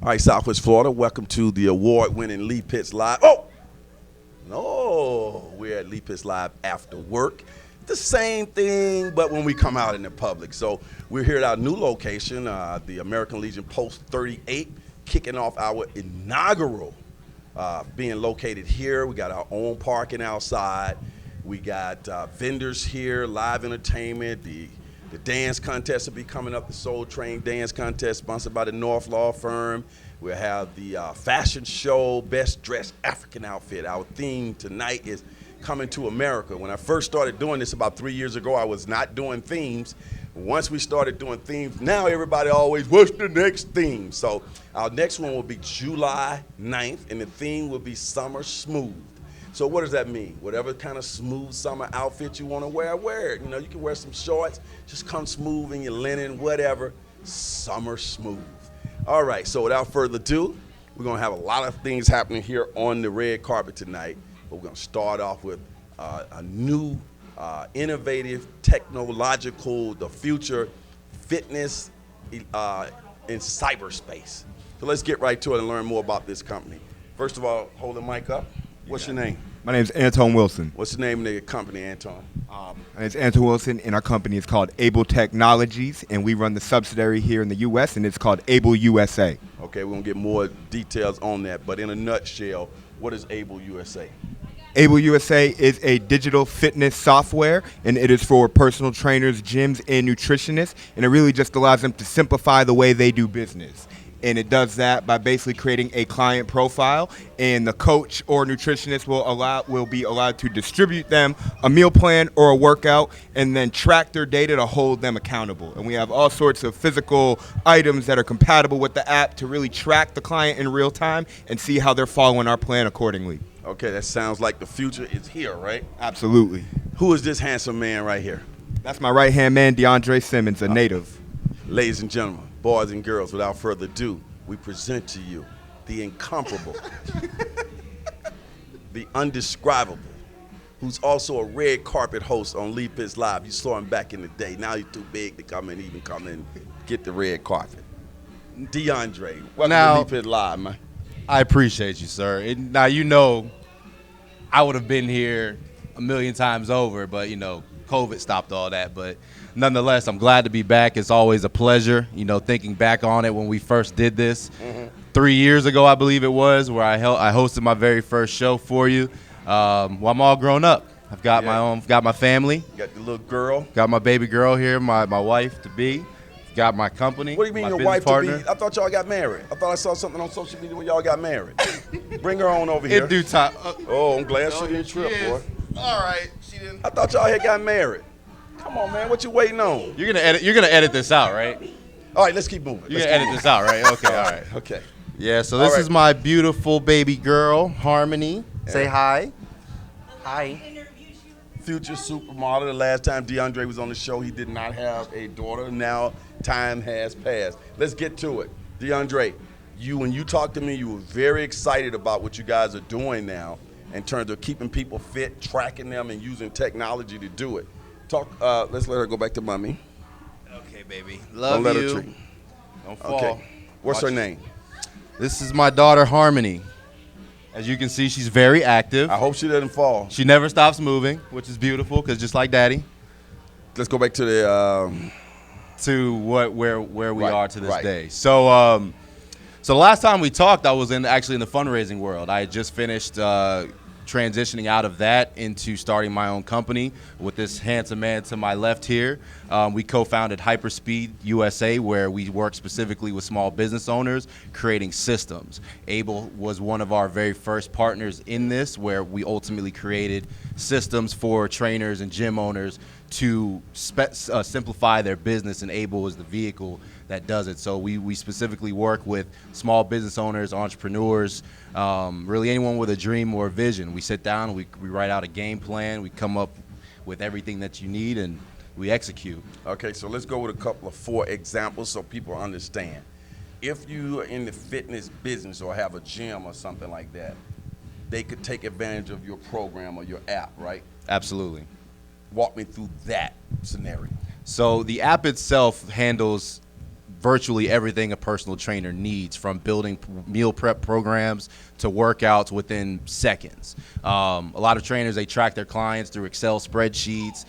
All right, Southwest Florida, welcome to the award-winning Lee Pitts Live. Oh, no, we're at Lee Pitts Live after work. The same thing, but when we come out in the public. So we're here at our new location, the American Legion Post 38, kicking off our inaugural, being located here. We got our own parking outside. We got vendors here, live entertainment. The dance contest will be coming up, the Soul Train Dance Contest, sponsored by the North Law Firm. We'll have the fashion show, Best Dressed African Outfit. Our theme tonight is Coming to America. When I first started doing this about 3 years ago, I was not doing themes. Once we started doing themes, now everybody always, what's the next theme? So our next one will be July 9th, and the theme will be Summer Smooth. So what does that mean? Whatever kind of smooth summer outfit you want to wear, wear it. You know, you can wear some shorts, just come smooth in your linen, whatever. Summer smooth. All right, so without further ado, we're going to have a lot of things happening here on the red carpet tonight. But we're going to start off with a new, innovative, technological, the future fitness in cyberspace. So let's get right to it and learn more about this company. First of all, hold the mic up. What's your name? My name is Antone Wilson. What's the name of the company, Antone? My name is Antone Wilson, and our company is called ABEL Technologies, and we run the subsidiary here in the U.S., and it's called ABEL USA. Okay, we're going to get more details on that, but in a nutshell, what is ABEL USA? ABEL USA is a digital fitness software, and it is for personal trainers, gyms, and nutritionists, and it really just allows them to simplify the way they do business. And it does that by basically creating a client profile, and the coach or nutritionist will be allowed to distribute them a meal plan or a workout, and then track their data to hold them accountable. And we have all sorts of physical items that are compatible with the app to really track the client in real time and see how they're following our plan accordingly. Okay, that sounds like the future is here, right? Absolutely. Who is this handsome man right here? That's my right-hand man, DeAndre Simmons, a native. Ladies and gentlemen, boys and girls, without further ado, we present to you the incomparable, the undescribable, who's also a red carpet host on Lee Pitts Live. You saw him back in the day. Now he's too big to come and get the red carpet. DeAndre, welcome to Lee Pitts Live, man. I appreciate you, sir. Now, you know, I would have been here a million times over, but, you know, COVID stopped all that. But nonetheless, I'm glad to be back. It's always a pleasure, you know, thinking back on it when we first did this 3 years ago, I believe it was, where I hosted my very first show for you. Well, I'm all grown up. I've got my own, got my family. You got the little girl. Got my baby girl here, my wife to be. Got my company. What do you mean your wife partner? To be? I thought y'all got married. I thought I saw something on social media when y'all got married. Bring her on over here. In due time. Oh, I'm glad she didn't trip, boy. All right, she didn't. I thought y'all had got married. Come on, man. What you waiting on? You're gonna edit this out, right? All right, let's keep moving. You're gonna edit this out, right? Okay, all right. Okay. Yeah. So this is my beautiful baby girl, Harmony. Say hi. Hi. Future supermodel. The last time DeAndre was on the show, he did not have a daughter. Now time has passed. Let's get to it. DeAndre, when you talked to me, you were very excited about what you guys are doing now in terms of keeping people fit, tracking them, and using technology to do it. Let's let her go back to mommy. Okay, baby. Love you. Don't let her treat. Don't fall. Okay. What's her name? This is my daughter, Harmony. As you can see, she's very active. I hope she doesn't fall. She never stops moving, which is beautiful, because just like Daddy. Let's go back to the where we are to this day. So the last time we talked, I was actually in the fundraising world. I had just finished transitioning out of that into starting my own company with this handsome man to my left here. We co-founded Hyperspeed USA, where we work specifically with small business owners creating systems. ABEL was one of our very first partners in this, where we ultimately created systems for trainers and gym owners to simplify their business, and ABEL is the vehicle that does it. So we specifically work with small business owners, entrepreneurs, really anyone with a dream or a vision. We sit down, we write out a game plan, we come up with everything that you need, and we execute. Okay, so let's go with a couple of 4 examples so people understand. If you are in the fitness business or have a gym or something like that, they could take advantage of your program or your app, right? Absolutely. Walk me through that scenario. So the app itself handles virtually everything a personal trainer needs, from building meal prep programs to workouts within seconds. A lot of trainers, they track their clients through Excel spreadsheets.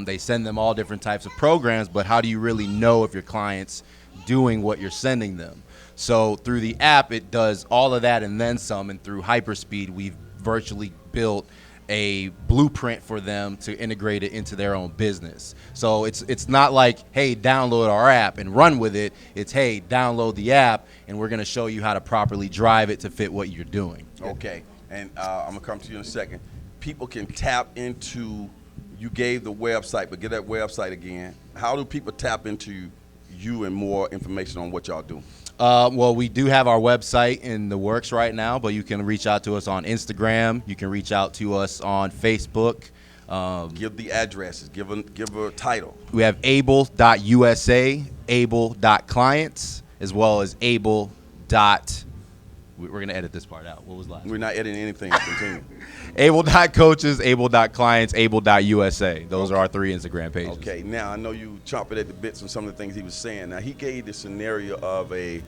They send them all different types of programs, but how do you really know if your client's doing what you're sending them? So through the app, it does all of that and then some, and through Hyperspeed, we've virtually built a blueprint for them to integrate it into their own business. So it's not like, hey, download our app and run with it. It's, hey, download the app and we're going to show you how to properly drive it to fit what you're doing. Okay, and I'm going to come to you in a second. People can tap into, you gave the website, but get that website again. How do people tap into you and more information on what y'all do? Well, we do have our website in the works right now, but you can reach out to us on Instagram. You can reach out to us on Facebook. Give the addresses. Give a title. We have ABEL.USA, ABEL.clients, as well as ABEL. We're going to edit this part out. What was last? We're not editing anything. Continue. ABEL.coaches, ABEL.clients, ABEL.USA. Those are our 3 Instagram pages. Okay, now I know you chomping at the bits on some of the things he was saying. Now, he gave the scenario of a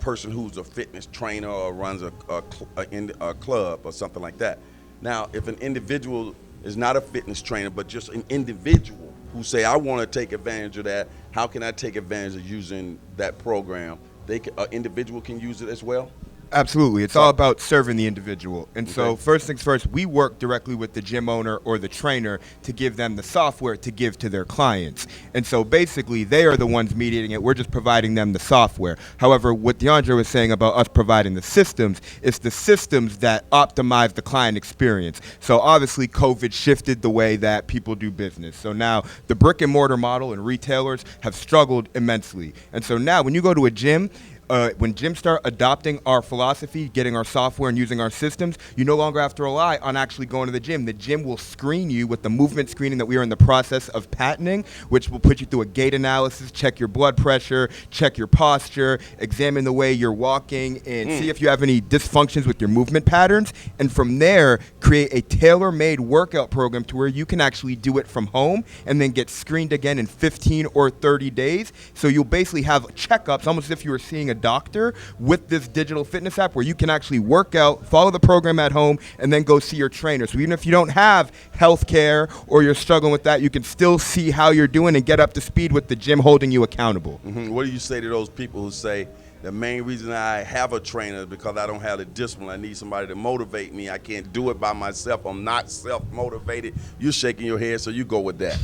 person who's a fitness trainer or runs a club or something like that. Now, if an individual is not a fitness trainer, but just an individual who say, I want to take advantage of that, how can I take advantage of using that program? An individual can use it as well? Absolutely. It's all about serving the individual. And so Okay. first things first, we work directly with the gym owner or the trainer to give them the software to give to their clients. And so basically, they are the ones mediating it. We're just providing them the software. However, what DeAndre was saying about us providing the systems, it's the systems that optimize the client experience. So obviously, COVID shifted the way that people do business. So now the brick and mortar model and retailers have struggled immensely. And so now when you go to a gym, when gyms start adopting our philosophy, getting our software and using our systems, you no longer have to rely on actually going to the gym. The gym will screen you with the movement screening that we are in the process of patenting, which will put you through a gait analysis, check your blood pressure, check your posture, examine the way you're walking, and see if you have any dysfunctions with your movement patterns. And from there, create a tailor-made workout program to where you can actually do it from home and then get screened again in 15 or 30 days. So you'll basically have checkups, almost as if you were seeing a doctor, with this digital fitness app where you can actually work out, follow the program at home, and then go see your trainer. So even if you don't have health care or you're struggling with that, you can still see how you're doing and get up to speed with the gym holding you accountable. What do you say to those people who say, the main reason I have a trainer is because I don't have the discipline. I need somebody to motivate me. I can't do it by myself. I'm not self-motivated. You're shaking your head, so you go with that.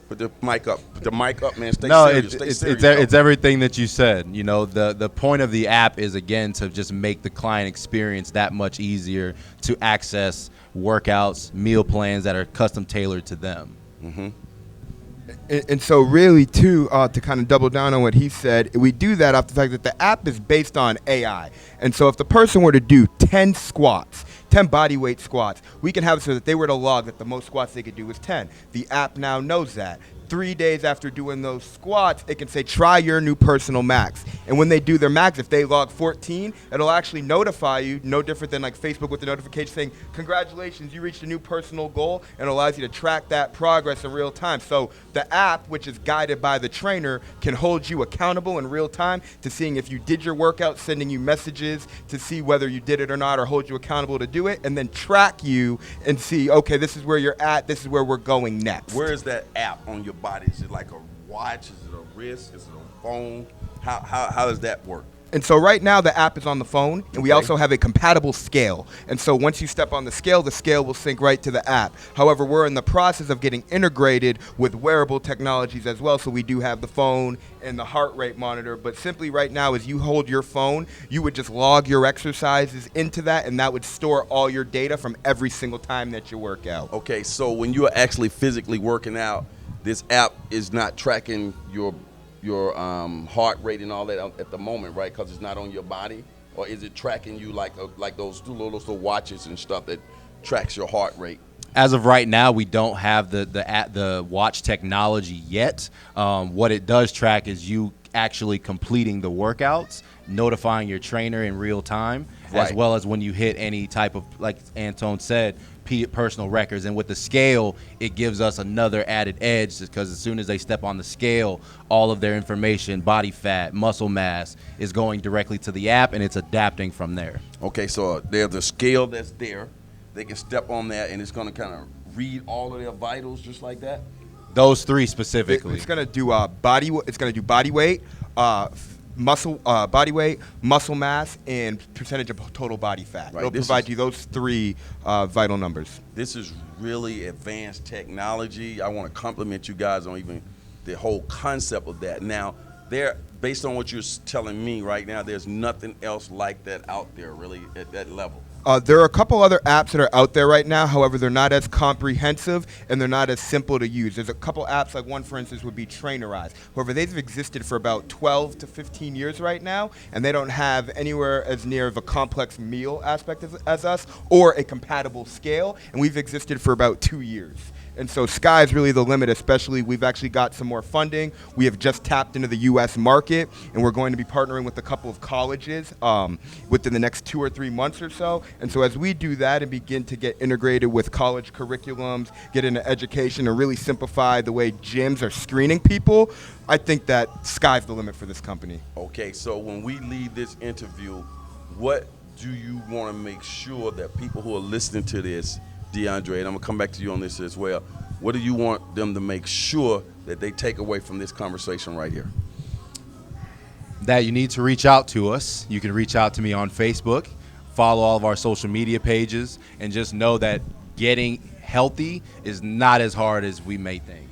Put the mic up. Put the mic up, man. Stay serious. Stay serious. It's everything that you said. You know, the point of the app is, again, to just make the client experience that much easier to access workouts, meal plans that are custom tailored to them. And so really, too, to kind of double down on what he said, we do that off the fact that the app is based on AI. And so if the person were to do 10 squats, 10 body weight squats, we can have it so that they were to log that the most squats they could do was 10. The app now knows that. 3 days after doing those squats, it can say, try your new personal max. And when they do their max, if they log 14, it'll actually notify you, no different than like Facebook with the notification saying, congratulations, you reached a new personal goal, and allows you to track that progress in real time. So the app, which is guided by the trainer, can hold you accountable in real time to seeing if you did your workout, sending you messages to see whether you did it or not, or hold you accountable to do it, and then track you and see, okay, this is where you're at, this is where we're going next. Where is that app on your body? Is it like a watch? Is it a wrist? Is it a phone? How does that work? And so right now the app is on the phone, and we also have a compatible scale. And so once you step on the scale will sync right to the app. However, we're in the process of getting integrated with wearable technologies as well. So we do have the phone and the heart rate monitor. But simply right now, as you hold your phone, you would just log your exercises into that, and that would store all your data from every single time that you work out. Okay, so when you are actually physically working out, this app is not tracking your heart rate and all that at the moment, right? Because it's not on your body, or is it tracking you like those little watches and stuff that tracks your heart rate? As of right now, we don't have the watch technology yet. What it does track is you actually completing the workouts, notifying your trainer in real time, as well as when you hit any type of, like Antone said, personal records. And with the scale, it gives us another added edge, because as soon as they step on the scale, all of their information, body fat, muscle mass, is going directly to the app, and it's adapting from there. Okay, so there's a scale that's there. They can step on that, and it's going to kind of read all of their vitals just like that? Those three specifically. It's going to do It's going to do body weight, body weight, muscle mass, and percentage of total body fat. Right, It'll provide you those three vital numbers. This is really advanced technology. I want to compliment you guys on even the whole concept of that. Now, based on what you're telling me right now, there's nothing else like that out there really at that level. There are a couple other apps that are out there right now. However, they're not as comprehensive and they're not as simple to use. There's a couple apps, like one, for instance, would be Trainerize. However, they've existed for about 12 to 15 years right now, and they don't have anywhere as near of a complex meal aspect as us or a compatible scale, and we've existed for about 2 years. And so sky is really the limit, especially we've actually got some more funding. We have just tapped into the U.S. market, and we're going to be partnering with a couple of colleges within the next 2 or 3 months or so. And so as we do that and begin to get integrated with college curriculums, get into education, and really simplify the way gyms are screening people, I think that sky's the limit for this company. Okay, so when we leave this interview, what do you want to make sure that people who are listening to this, DeAndre, and I'm going to come back to you on this as well, what do you want them to make sure that they take away from this conversation right here? That you need to reach out to us. You can reach out to me on Facebook, follow all of our social media pages, and just know that getting healthy is not as hard as we may think.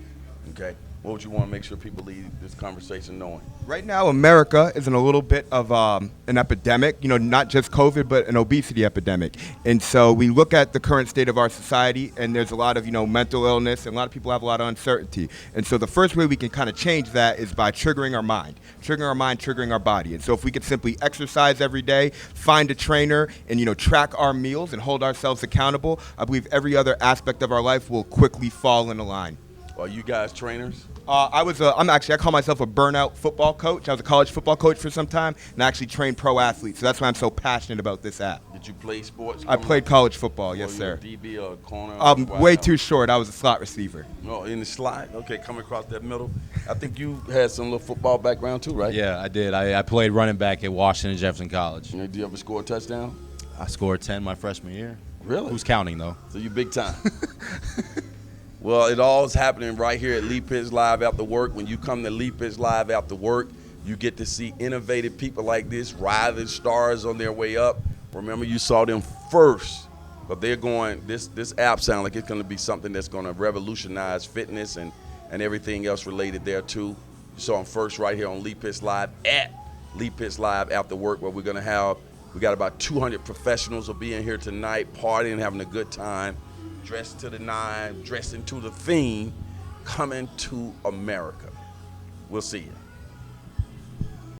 Okay. What would you want to make sure people leave this conversation knowing? Right now, America is in a little bit of an epidemic, not just COVID, but an obesity epidemic. And so we look at the current state of our society, and there's a lot of, mental illness, and a lot of people have a lot of uncertainty. And so the first way we can kind of change that is by triggering our mind, triggering our body. And so if we could simply exercise every day, find a trainer, and, track our meals and hold ourselves accountable, I believe every other aspect of our life will quickly fall into line. Are you guys trainers? I call myself a burnout football coach. I was a college football coach for some time, and I actually trained pro athletes. So that's why I'm so passionate about this app. Did you play sports? I played college football, yes, sir. DB or corner? Way too short. I was a slot receiver. Oh, in the slot? Okay, coming across that middle. I think you had some little football background too, right? Yeah, I did. I played running back at Washington Jefferson College. Do you ever score a touchdown? I scored 10 my freshman year. Really? Who's counting, though? So you big time. Well, it all is happening right here at Lee Pitts Live After Work. When you come to Lee Pitts Live After Work, you get to see innovative people like this, rising stars on their way up. Remember, you saw them first, but they're going, this app sounds like it's going to be something that's going to revolutionize fitness and everything else related there too. You saw them first right here on Lee Pitts Live at Lee Pitts Live After Work, where we got about 200 professionals will be in here tonight, partying, having a good time. Dressed to the nine, dressing to the theme, coming to America. We'll see you.